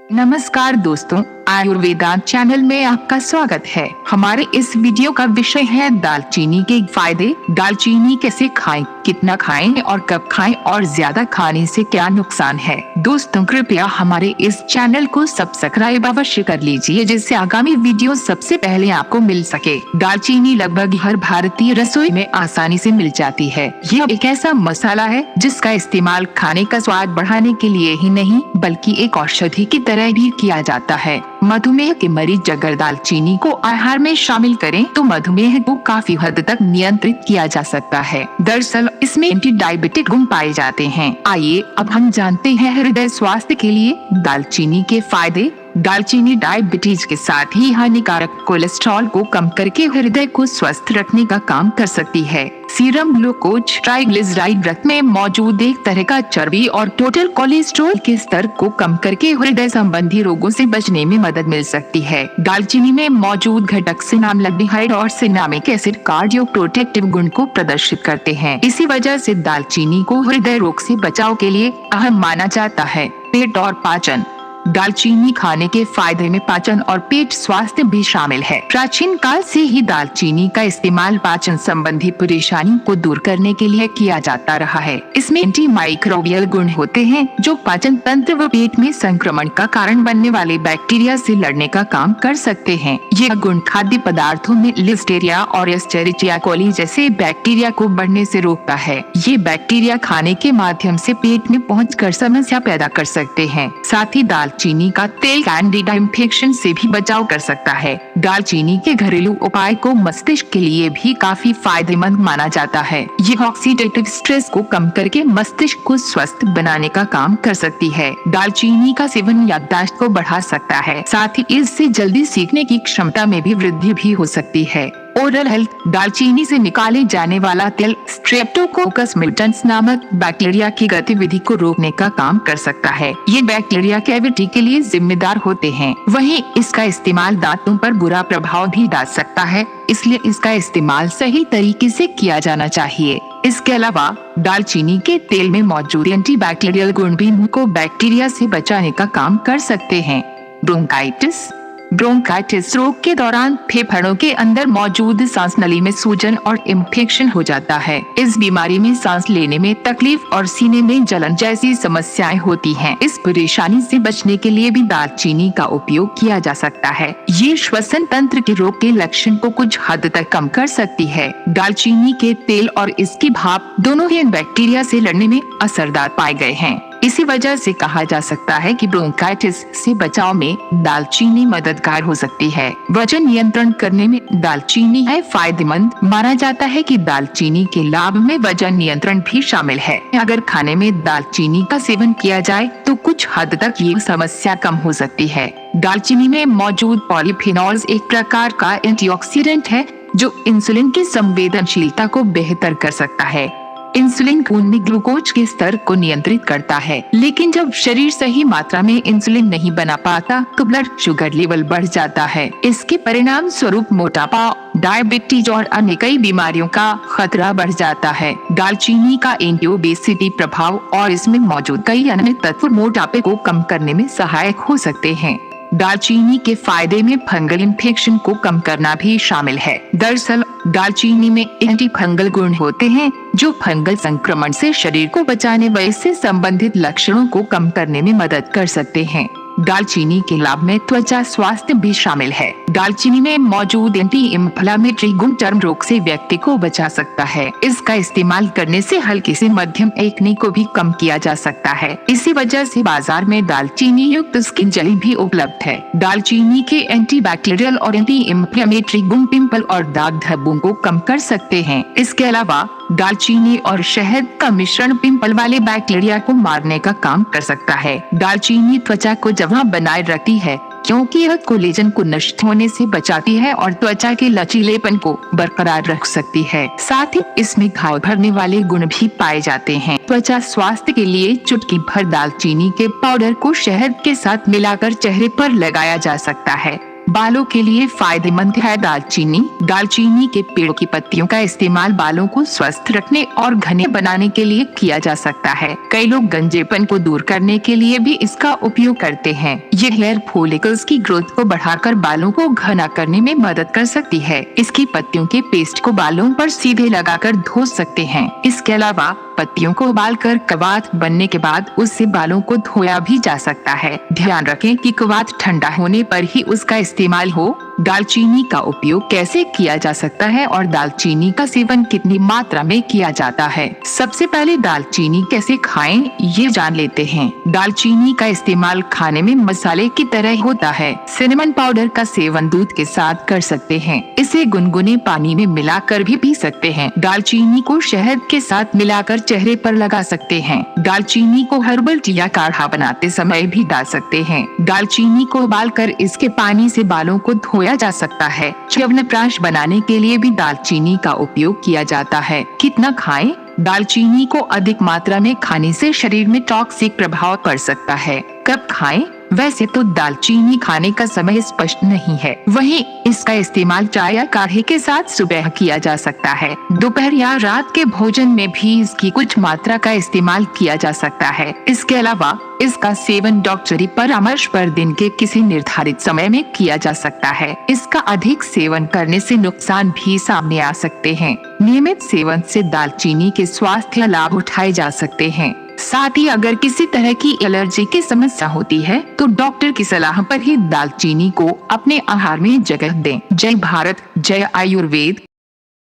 नमस्कार दोस्तों, आयुर्वेदा चैनल में आपका स्वागत है। हमारे इस वीडियो का विषय है दालचीनी के फायदे। दालचीनी कैसे खाएं, कितना खाएं और कब खाएं और ज्यादा खाने से क्या नुकसान है। दोस्तों कृपया हमारे इस चैनल को सब्सक्राइब अवश्य कर लीजिए, जिससे आगामी वीडियो सबसे पहले आपको मिल सके। दालचीनी लगभग हर भारतीय रसोई में आसानी से मिल जाती है। यह एक ऐसा मसाला है जिसका इस्तेमाल खाने का स्वाद बढ़ाने के लिए ही नहीं बल्कि एक औषधि की तरह भी किया जाता है। मधुमेह के मरीज अगर दालचीनी को आहार में शामिल करें तो मधुमेह को काफी हद तक नियंत्रित किया जा सकता है। दरअसल इसमें एंटी डायबिटिक गुण पाए जाते हैं। आइए अब हम जानते हैं हृदय स्वास्थ्य के लिए दालचीनी के फायदे। दालचीनी डायबिटीज के साथ ही हानिकारक कोलेस्ट्रॉल को कम करके हृदय को स्वस्थ रखने का काम कर सकती है। सीरम ग्लूकोज ट्राइग्लिसराइड रक्त में मौजूद एक तरह का चर्बी और टोटल कोलेस्ट्रॉल के स्तर को कम करके हृदय संबंधी रोगों से बचने में मदद मिल सकती है। दालचीनी में मौजूद घटक सिनामलाडिहाइड और सिनामिक एसिड कार्डियो प्रोटेक्टिव गुण को प्रदर्शित करते हैं। इसी वजह से दालचीनी को हृदय रोग से बचाव के लिए अहम माना जाता है। पेट और पाचन। दालचीनी खाने के फायदे में पाचन और पेट स्वास्थ्य भी शामिल है। प्राचीन काल से ही दालचीनी का इस्तेमाल पाचन संबंधी परेशानी को दूर करने के लिए किया जाता रहा है। इसमें एंटी माइक्रोबियल गुण होते हैं जो पाचन तंत्र व पेट में संक्रमण का कारण बनने वाले बैक्टीरिया से लड़ने का काम कर सकते हैं। यह गुण खाद्य पदार्थों में लिस्टेरिया और एस्चेरिचिया कोली जैसे बैक्टीरिया को बढ़ने से रोकता है। ये बैक्टीरिया खाने के माध्यम से पेट में पहुंचकर समस्या पैदा कर सकते हैं। साथ ही दालचीनी का तेल कैंडिडा इन्फेक्शन से भी बचाव कर सकता है। दालचीनी के घरेलू उपाय को मस्तिष्क के लिए भी काफी फायदेमंद माना जाता है। यह ऑक्सीडेटिव स्ट्रेस को कम करके मस्तिष्क को स्वस्थ बनाने का काम कर सकती है। दालचीनी का सेवन याददाश्त को बढ़ा सकता है, साथ ही इससे जल्दी सीखने की क्षमता में भी वृद्धि भी हो सकती है। Oral health. दालचीनी से निकाले जाने वाला तेल स्ट्रेप्टोकोकस मिल्टन्स नामक बैक्टीरिया की गतिविधि को रोकने का काम कर सकता है। ये बैक्टीरिया कैविटी के लिए जिम्मेदार होते हैं। वहीं इसका इस्तेमाल दांतों पर बुरा प्रभाव भी डाल सकता है, इसलिए इसका इस्तेमाल सही तरीके से किया जाना चाहिए। इसके अलावा दालचीनी के तेल में मौजूद एंटीबैक्टीरियल गुण भी मुंह को बैक्टीरिया से बचाने का काम कर सकते हैं। ब्रोंकाइटिस। ब्रोंकाइटिस रोग के दौरान फेफड़ों के अंदर मौजूद सांस नली में सूजन और इन्फेक्शन हो जाता है। इस बीमारी में सांस लेने में तकलीफ और सीने में जलन जैसी समस्याएं होती हैं। इस परेशानी से बचने के लिए भी दालचीनी का उपयोग किया जा सकता है। ये श्वसन तंत्र के रोग के लक्षण को कुछ हद तक कम कर सकती है। दालचीनी के तेल और इसकी भाप दोनों ही इन बैक्टीरिया से लड़ने में असरदार पाए गए हैं। इसी वजह से कहा जा सकता है कि ब्रोंकाइटिस से बचाव में दालचीनी मददगार हो सकती है। वजन नियंत्रण करने में दालचीनी है फायदेमंद। माना जाता है कि दालचीनी के लाभ में वजन नियंत्रण भी शामिल है। अगर खाने में दालचीनी का सेवन किया जाए तो कुछ हद तक ये समस्या कम हो सकती है। दालचीनी में मौजूद पॉलीफेनॉल्स एक प्रकार का एंटीऑक्सीडेंट है जो इंसुलिन की संवेदनशीलता को बेहतर कर सकता है। इंसुलिन खून में ग्लूकोज के स्तर को नियंत्रित करता है, लेकिन जब शरीर सही मात्रा में इंसुलिन नहीं बना पाता तो ब्लड शुगर लेवल बढ़ जाता है। इसके परिणाम स्वरूप मोटापा, डायबिटीज और अन्य कई बीमारियों का खतरा बढ़ जाता है। दालचीनी का एंटी ओबेसिटी प्रभाव और इसमें मौजूद कई अन्य तत्व मोटापे को कम करने में सहायक हो सकते हैं। दालचीनी के फायदे में फंगल इन्फेक्शन को कम करना भी शामिल है। दरअसल दालचीनी में एंटी फंगल गुण होते हैं जो फंगल संक्रमण से शरीर को बचाने व इससे संबंधित लक्षणों को कम करने में मदद कर सकते हैं। दालचीनी के लाभ में त्वचा स्वास्थ्य भी शामिल है। दालचीनी में मौजूद एंटी इंफ्लेमेटरी गुण चर्म रोग से व्यक्ति को बचा सकता है। इसका इस्तेमाल करने से हल्की से मध्यम एक्ने को भी कम किया जा सकता है। इसी वजह से बाजार में दालचीनी युक्त स्किन जेली भी उपलब्ध है। दालचीनी के एंटीबैक्टीरियल और एंटी इंफ्लेमेटरी गुण पिंपल और दाग धब्बों को कम कर सकते हैं। इसके अलावा दालचीनी और शहद का मिश्रण पिंपल वाले बैक्टीरिया को मारने का काम कर सकता है। दालचीनी त्वचा को जवां बनाए रखती है क्योंकि यह कोलेजन को नष्ट होने से बचाती है और त्वचा के लचीलेपन को बरकरार रख सकती है। साथ ही इसमें घाव भरने वाले गुण भी पाए जाते हैं। त्वचा स्वास्थ्य के लिए चुटकी भर दालचीनी के पाउडर को शहद के साथ मिलाकर चेहरे पर लगाया जा सकता है। बालों के लिए फायदेमंद है दालचीनी। दालचीनी के पेड़ की पत्तियों का इस्तेमाल बालों को स्वस्थ रखने और घने बनाने के लिए किया जा सकता है। कई लोग गंजेपन को दूर करने के लिए भी इसका उपयोग करते हैं। ये हेयर फॉलिकल्स की ग्रोथ को बढ़ाकर बालों को घना करने में मदद कर सकती है। इसकी पत्तियों के पेस्ट को बालों पर सीधे लगाकर धो सकते हैं। इसके अलावा पत्तियों को उबालकर कवाथ बनने के बाद उससे बालों को धोया भी जा सकता है। ध्यान रखें कि कवाथ ठंडा होने पर ही उसका इस्तेमाल हो। दालचीनी का उपयोग कैसे किया जा सकता है और दालचीनी का सेवन कितनी मात्रा में किया जाता है। सबसे पहले दालचीनी कैसे खाएं ये जान लेते हैं। दालचीनी का इस्तेमाल खाने में मसाले की तरह होता है। सिनेमन पाउडर का सेवन दूध के साथ कर सकते हैं। इसे गुनगुने पानी में मिलाकर भी पी सकते हैं। दालचीनी को शहद के साथ मिलाकर चेहरे पर लगा सकते हैं। दालचीनी को हर्बल टी या काढ़ा बनाते समय भी डाल सकते हैं। दालचीनी को उबालकर इसके पानी से बालों को धोया जा सकता है। च्यवनप्राश बनाने के लिए भी दालचीनी का उपयोग किया जाता है। कितना खाएं? दालचीनी को अधिक मात्रा में खाने से शरीर में टॉक्सिक प्रभाव पड़ सकता है। कब खाएं? वैसे तो दालचीनी खाने का समय स्पष्ट नहीं है। वहीं इसका इस्तेमाल चाय या काढ़े के साथ सुबह किया जा सकता है। दोपहर या रात के भोजन में भी इसकी कुछ मात्रा का इस्तेमाल किया जा सकता है। इसके अलावा इसका सेवन डॉक्टरी परामर्श पर दिन के किसी निर्धारित समय में किया जा सकता है। इसका अधिक सेवन करने से नुकसान भी सामने आ सकते हैं। नियमित सेवन से दालचीनी के स्वास्थ्य लाभ उठाए जा सकते हैं। साथ ही अगर किसी तरह की एलर्जी की समस्या होती है तो डॉक्टर की सलाह पर ही दालचीनी को अपने आहार में जगह दें। जय भारत, जय आयुर्वेद।